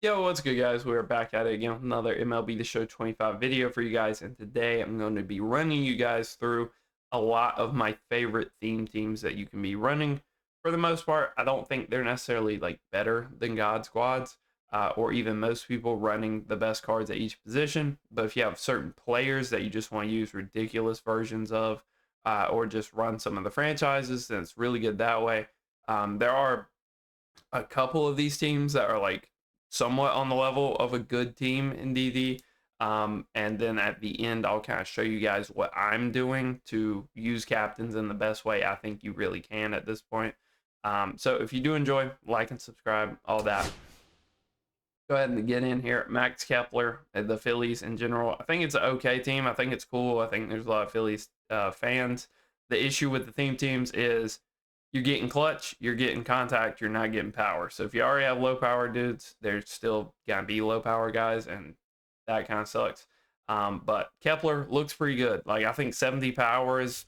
Yo, what's good, guys? We're back at it again with another MLB The Show 25 video for you guys. And today I'm going to be running you guys through a lot of my favorite theme teams that you can be running. For the most part, I don't think they're necessarily like better than God Squads or even most people running the best cards at each position. But if you have certain players that you just want to use ridiculous versions of or just run some of the franchises, then it's really good that way. There are a couple of these teams that are like somewhat on the level of a good team in DD. And then at the end, I'll kind of show you guys what I'm doing to use captains in the best way I think you really can at this point. So if you do enjoy, like and subscribe, all that. Go ahead and get in here. Max Kepler, the Phillies in general. I think it's an okay team. I think it's cool. I think there's a lot of Phillies fans. The issue with the theme teams is you're getting clutch, you're getting contact, you're not getting power. So if you already have low power dudes, there's still gonna be low power guys, and that kind of sucks. But Kepler looks pretty good. Like I think 70 power is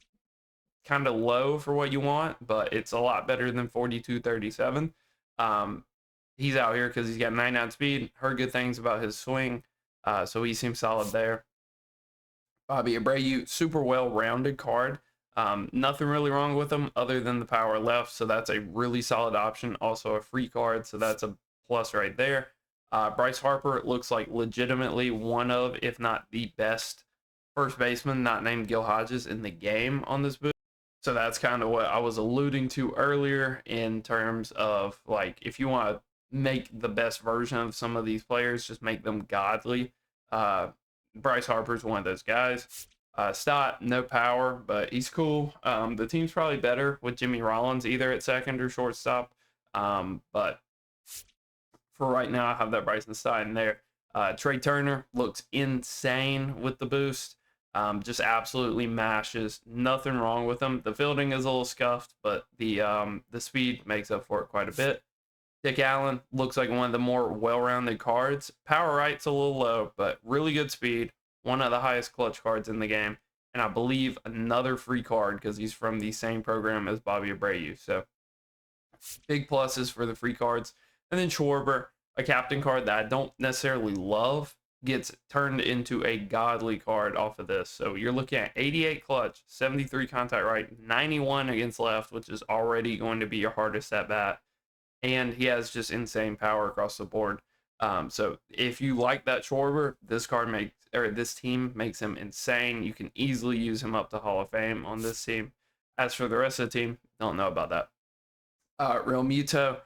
kind of low for what you want, but it's a lot better than 42-37. Um, he's out here because he's got 99 speed. Heard good things about his swing, so he seems solid there. Bobby Abreu, super well-rounded card. Nothing really wrong with him other than the power left, so that's a really solid option. Also a free card, so that's a plus right there. Bryce Harper looks like legitimately one of, if not the best first baseman not named Gil Hodges in the game on this boost. So that's kind of what I was alluding to earlier in terms of like if you want to make the best version of some of these players, just make them godly. Bryce Harper's one of those guys. Stott, no power, but he's cool. The team's probably better with Jimmy Rollins either at second or shortstop. But for right now, I have that Bryson Stott in there. Trey Turner looks insane with the boost. Just absolutely mashes. Nothing wrong with him. The fielding is a little scuffed, but the speed makes up for it quite a bit. Dick Allen looks like one of the more well-rounded cards. Power right's a little low, but really good speed. One of the highest clutch cards in the game. And I believe another free card because he's from the same program as Bobby Abreu. So big pluses for the free cards. And then Schwarber, a captain card that I don't necessarily love, gets turned into a godly card off of this. So you're looking at 88 clutch, 73 contact right, 91 against left, which is already going to be your hardest at bat. And he has just insane power across the board. So if you like that Schwarber, this team makes him insane. You can easily use him up to Hall of Fame on this team. As for the rest of the team, don't know about that. Real Muto,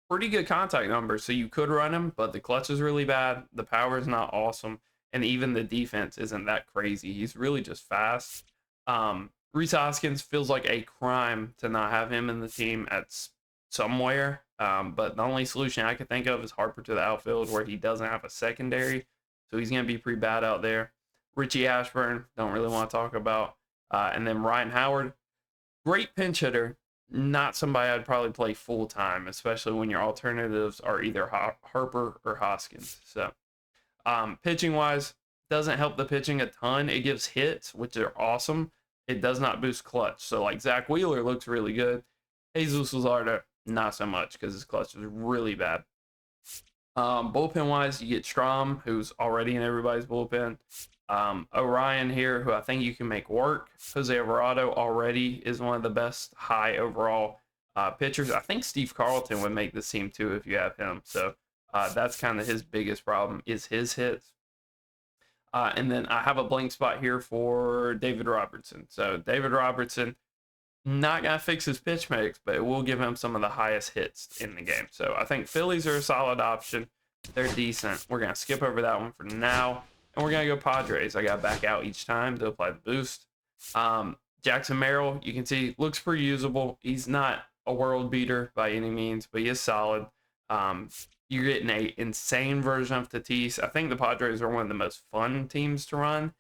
pretty good contact numbers, so you could run him, but the clutch is really bad. The power is not awesome, and even the defense isn't that crazy. He's really just fast. Rhys Hoskins feels like a crime to not have him in the team at somewhere. But the only solution I could think of is Harper to the outfield, where he doesn't have a secondary, so he's gonna be pretty bad out there. Richie Ashburn, don't really want to talk about. And then Ryan Howard, great pinch hitter, not somebody I'd probably play full time, especially when your alternatives are either Harper or Hoskins. So, pitching wise, doesn't help the pitching a ton. It gives hits, which are awesome. It does not boost clutch. So, like Zach Wheeler looks really good. Jesus Luzardo, not so much because his clutch is really bad. Bullpen wise, you get Strom, who's already in everybody's bullpen. Orion here, who I think you can make work. Jose Alvarado already is one of the best high overall pitchers. I think Steve Carlton would make this team too if you have him. So that's kind of his biggest problem is his hits. And then I have a blank spot here for David Robertson. So David Robertson, not gonna fix his pitch mix, but it will give him some of the highest hits in the game. So I think Phillies are a solid option. They're decent. We're gonna skip over that one for now, and we're gonna go Padres. I got back out each time to apply the boost. Jackson Merrill, you can see, looks pretty usable. He's not a world beater by any means, but he is solid. You're getting a insane version of Tatis. I think the Padres are one of the most fun teams to run.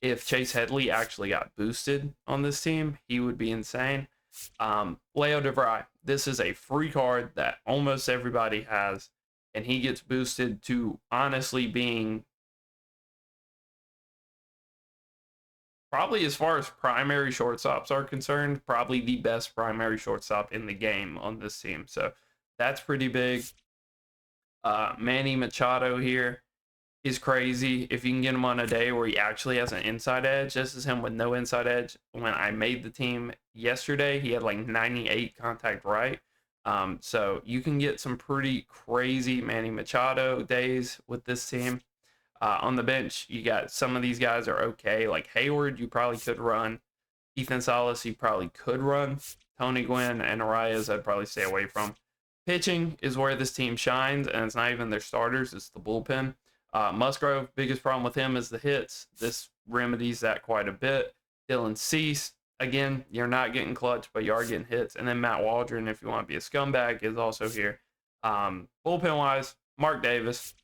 If Chase Headley actually got boosted on this team, he would be insane. Leo DeVry, this is a free card that almost everybody has, and he gets boosted to honestly being probably, as far as primary shortstops are concerned, probably the best primary shortstop in the game on this team. So that's pretty big. Manny Machado here is crazy. If you can get him on a day where he actually has an inside edge, this is him with no inside edge. When I made the team yesterday, he had like 98 contact right. So you can get some pretty crazy Manny Machado days with this team. On the bench, you got some of these guys are okay. Like Hayward, you probably could run. Ethan Salas, you probably could run. Tony Gwynn and Arias, I'd probably stay away from. Pitching is where this team shines, and it's not even their starters, it's the bullpen. Musgrove, biggest problem with him is the hits. This remedies that quite a bit. Dylan Cease, again, you're not getting clutch, but you are getting hits. And then Matt Waldron, if you want to be a scumbag, is also here. Bullpen-wise, Mark Davis,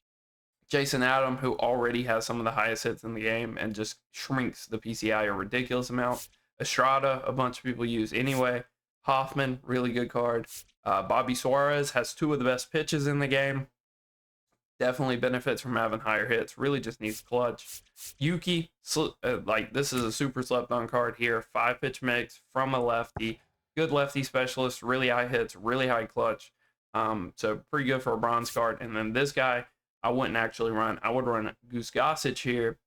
Jason Adam, who already has some of the highest hits in the game and just shrinks the PCI a ridiculous amount. Estrada, a bunch of people use anyway. Hoffman, really good card. Bobby Suarez has 2 of the best pitches in the game. Definitely benefits from having higher hits. Really just needs clutch. Yuki, like this is a super slept on card here. 5-pitch mix from a lefty. Good lefty specialist. Really high hits. Really high clutch. So pretty good for a bronze card. And then this guy, I wouldn't actually run. I would run Goose Gossage here.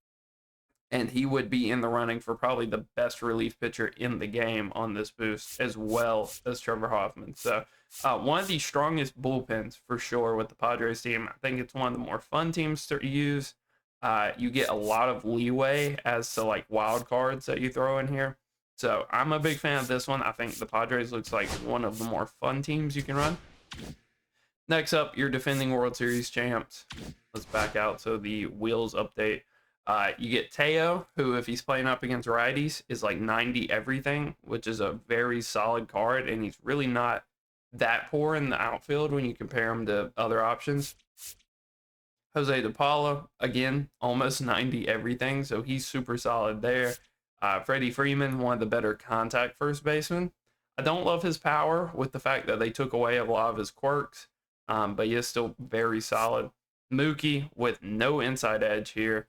And he would be in the running for probably the best relief pitcher in the game on this boost, as well as Trevor Hoffman. So one of the strongest bullpens for sure with the Padres team. I think it's one of the more fun teams to use. You get a lot of leeway as to like wild cards that you throw in here. So I'm a big fan of this one. I think the Padres looks like one of the more fun teams you can run. Next up, your defending World Series champs. Let's back out. So the wheels update. You get Teo, who, if he's playing up against righties, is like 90 everything, which is a very solid card, and he's really not that poor in the outfield when you compare him to other options. Jose DePaula, again, almost 90 everything, so he's super solid there. Freddie Freeman, one of the better contact first basemen. I don't love his power with the fact that they took away a lot of his quirks, but he is still very solid. Mookie with no inside edge here.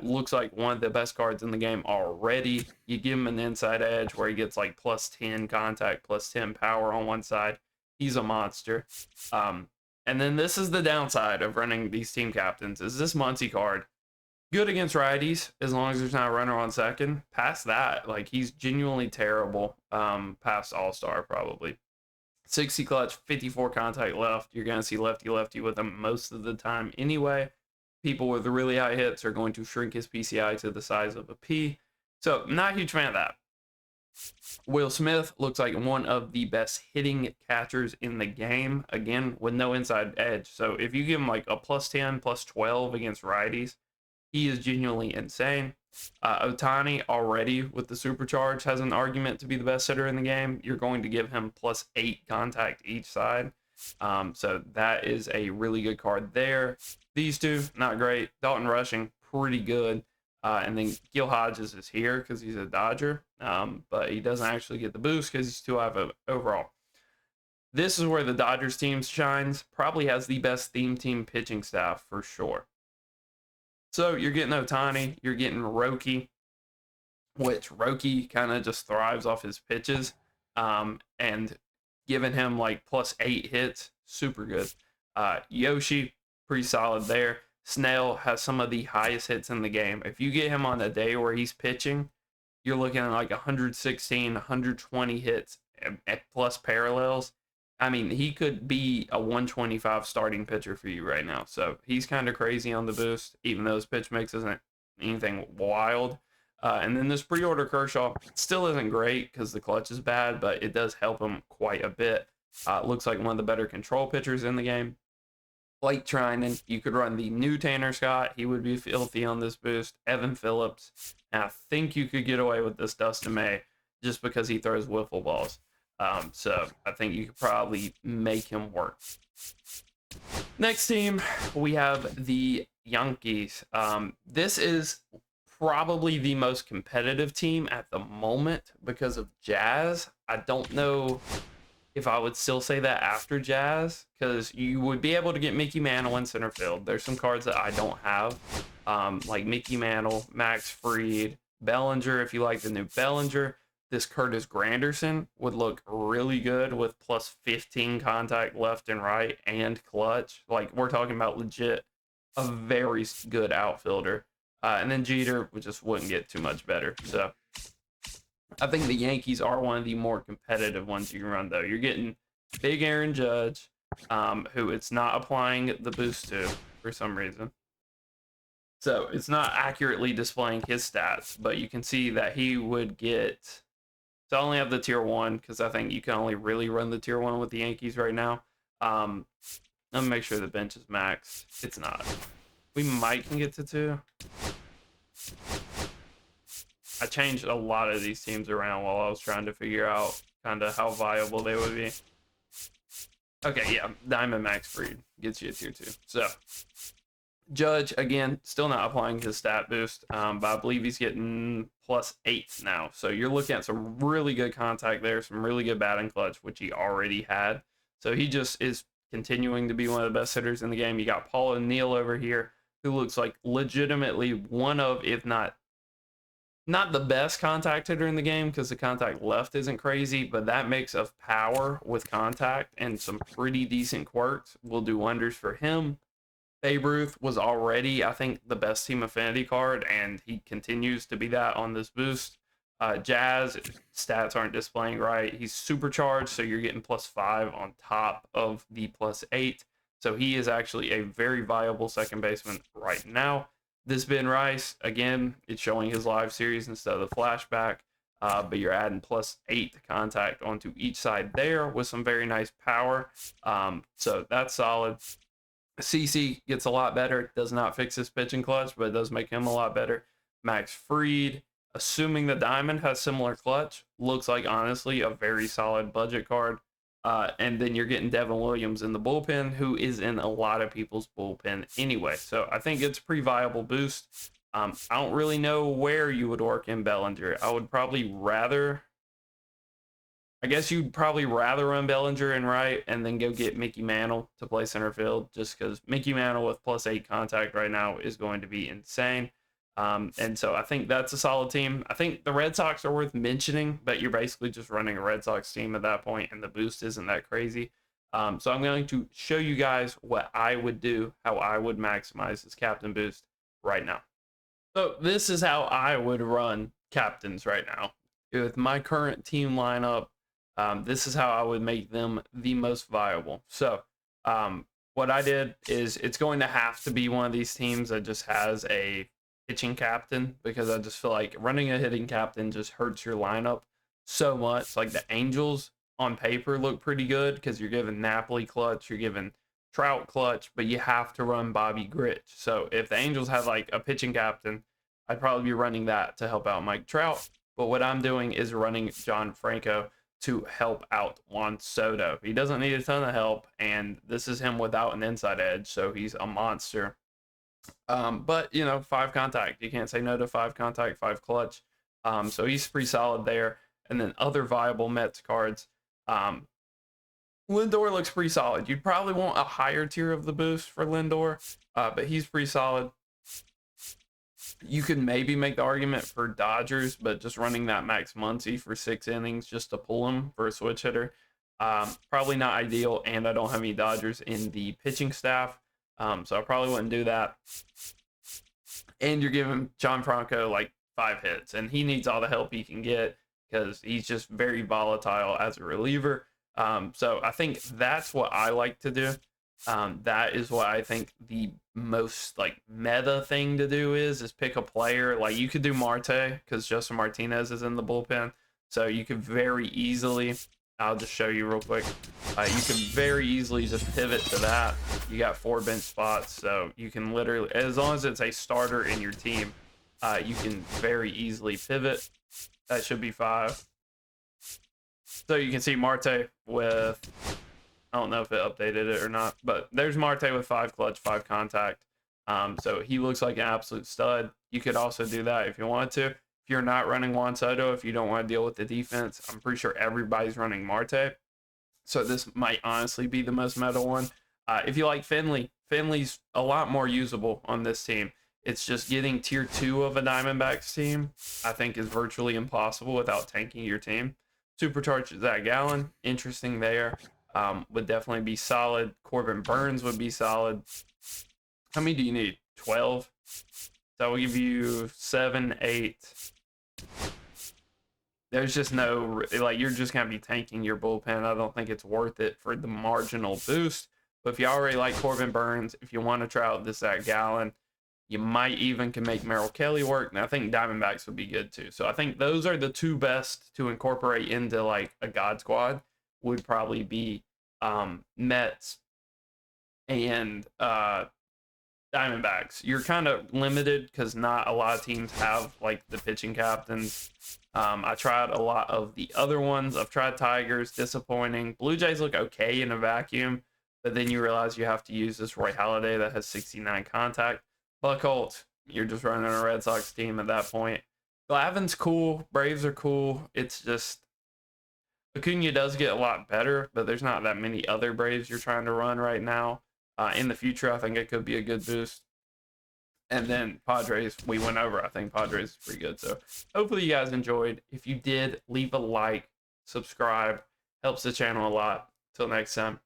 Looks like one of the best cards in the game already. You give him an inside edge where he gets like plus 10 contact, plus 10 power on one side. He's a monster. And then this is the downside of running these team captains, is this Muncy card. Good against righties, as long as there's not a runner on second. Past that, like he's genuinely terrible. Past All-Star probably. 60 clutch, 54 contact left. You're going to see lefty-lefty with him most of the time anyway. People with really high hits are going to shrink his PCI to the size of a pea. So, not a huge fan of that. Will Smith looks like one of the best hitting catchers in the game, again, with no inside edge. So, if you give him like a plus 10, plus 12 against righties, he is genuinely insane. Ohtani already with the supercharge has an argument to be the best hitter in the game. You're going to give him plus 8 contact each side. So that is a really good card there. These two, not great. Dalton Rushing, pretty good. And then Gil Hodges is here because he's a Dodger. But he doesn't actually get the boost because he's too high of overall. This is where the Dodgers team shines. Probably has the best theme team pitching staff for sure. So you're getting Ohtani, you're getting Roki, which Roki kind of just thrives off his pitches. And giving him like plus 8 hits, super good. Yoshi, pretty solid there. Snell has some of the highest hits in the game. If you get him on a day where he's pitching, you're looking at like 116, 120 hits at plus parallels. I mean, he could be a 125 starting pitcher for you right now. So he's kind of crazy on the boost, even though his pitch mix isn't anything wild. And then this pre-order Kershaw still isn't great because the clutch is bad, but it does help him quite a bit. Looks like one of the better control pitchers in the game. Blake Trinan, you could run the new Tanner Scott. He would be filthy on this boost. Evan Phillips. And I think you could get away with this Dustin May just because he throws wiffle balls. So I think you could probably make him work. Next team, we have the Yankees. This is probably the most competitive team at the moment because of Jazz. I don't know if I would still say that after Jazz, because you would be able to get Mickey Mantle in center field. There's some cards that I don't have, like Mickey Mantle, Max Fried, Bellinger, if you like the new Bellinger. this Curtis Granderson would look really good with plus 15 contact left and right and clutch. Like, we're talking about legit a very good outfielder. And then Jeter just wouldn't get too much better. So I think the Yankees are one of the more competitive ones you can run, though. You're getting big Aaron Judge, who it's not applying the boost to for some reason. So it's not accurately displaying his stats, but you can see that he would get. So I only have the tier 1 because I think you can only really run the tier 1 with the Yankees right now. Let me make sure the bench is maxed. It's not. We might can get to 2. I changed a lot of these teams around while I was trying to figure out kind of how viable they would be. Okay, yeah, Diamondmax Freed gets you a tier 2. So Judge, again, still not applying his stat boost, but I believe he's getting plus 8 now. So you're looking at some really good contact there, some really good batting clutch, which he already had. So he just is continuing to be one of the best hitters in the game. You got Paul O'Neill over here, who looks like legitimately one of, if not the best contact hitter in the game, because the contact left isn't crazy, but that mix of power with contact and some pretty decent quirks will do wonders for him. Babe Ruth was already, I think, the best team affinity card, and he continues to be that on this boost. Jazz, stats aren't displaying right. He's supercharged, so you're getting plus 5 on top of the plus 8. So he is actually a very viable second baseman right now. This Ben Rice, again, it's showing his live series instead of the flashback, but you're adding plus 8 contact onto each side there with some very nice power. So that's solid. CC gets a lot better. It does not fix his pitching clutch, but it does make him a lot better. Max Fried, assuming the Diamond has similar clutch, looks like, honestly, a very solid budget card. And then you're getting Devin Williams in the bullpen, who is in a lot of people's bullpen anyway. So I think it's a pretty viable boost. I don't really know where you would work in Bellinger. I would probably rather... I guess you'd probably rather run Bellinger in right and then go get Mickey Mantle to play center field, just because Mickey Mantle with plus 8 contact right now is going to be insane. And so I think that's a solid team. I think the Red Sox are worth mentioning, but you're basically just running a Red Sox team at that point, and the boost isn't that crazy. So I'm going to show you guys what I would do, how I would maximize this captain boost right now. So this is how I would run captains right now. With my current team lineup, this is how I would make them the most viable. So what I did is it's going to have to be one of these teams that just has a pitching captain, because I just feel like running a hitting captain just hurts your lineup so much. Like the Angels on paper look pretty good because you're giving Napoli clutch, you're giving Trout clutch, but you have to run Bobby Grich. So if the Angels had like a pitching captain, I'd probably be running that to help out Mike Trout. But what I'm doing is running John Franco to help out Juan Soto. He doesn't need a ton of help, and this is him without an inside edge, so he's a monster. But, 5 contact. You can't say no to 5 contact, 5 clutch. So he's pretty solid there. And then other viable Mets cards. Lindor looks pretty solid. You'd probably want a higher tier of the boost for Lindor, but he's pretty solid. You could maybe make the argument for Dodgers, but just running that Max Muncy for 6 innings just to pull him for a switch hitter, probably not ideal, and I don't have any Dodgers in the pitching staff, so I probably wouldn't do that. And you're giving John Franco like 5 hits, and he needs all the help he can get because he's just very volatile as a reliever. So I think that's what I like to do. That is what I think the most like meta thing to do is pick a player. Like you could do Marte because Justin Martinez is in the bullpen, so you could very easily, I'll just show you real quick, you could very easily just pivot to that. You got 4 bench spots, so you can literally, as long as it's a starter in your team, you can very easily pivot. That should be 5. So you can see Marte with, I don't know if it updated it or not, but there's Marte with 5 clutch, 5 contact. So he looks like an absolute stud. You could also do that if you wanted to. If you're not running Juan Soto, if you don't want to deal with the defense, I'm pretty sure everybody's running Marte. So this might honestly be the most meta one. If you like Finley, Finley's a lot more usable on this team. It's just getting tier 2 of a Diamondbacks team, I think, is virtually impossible without tanking your team. Supercharged Zach Gallen, interesting there. Would definitely be solid. Corbin Burns would be solid. How many do you need? 12? That will give you 7, 8. There's just no, like, you're just going to be tanking your bullpen. I don't think it's worth it for the marginal boost. But if you already like Corbin Burns, if you want to try out this Zach Gallen, you might even can make Merrill Kelly work. And I think Diamondbacks would be good too. So I think those are the two best to incorporate into like a God Squad. Would probably be Mets and Diamondbacks. You're kind of limited because not a lot of teams have like the pitching captains. I tried a lot of the other ones. I've tried Tigers, disappointing. Blue Jays look okay in a vacuum, but then you realize you have to use this Roy Halladay that has 69 contact. Buchholz, you're just running a Red Sox team at that point. Glavin's cool. Braves are cool. It's just Acuna does get a lot better, but there's not that many other Braves you're trying to run right now. In the future, I think it could be a good boost. And then Padres, we went over. I think Padres is pretty good. So hopefully you guys enjoyed. If you did, leave a like, subscribe. Helps the channel a lot. Till next time.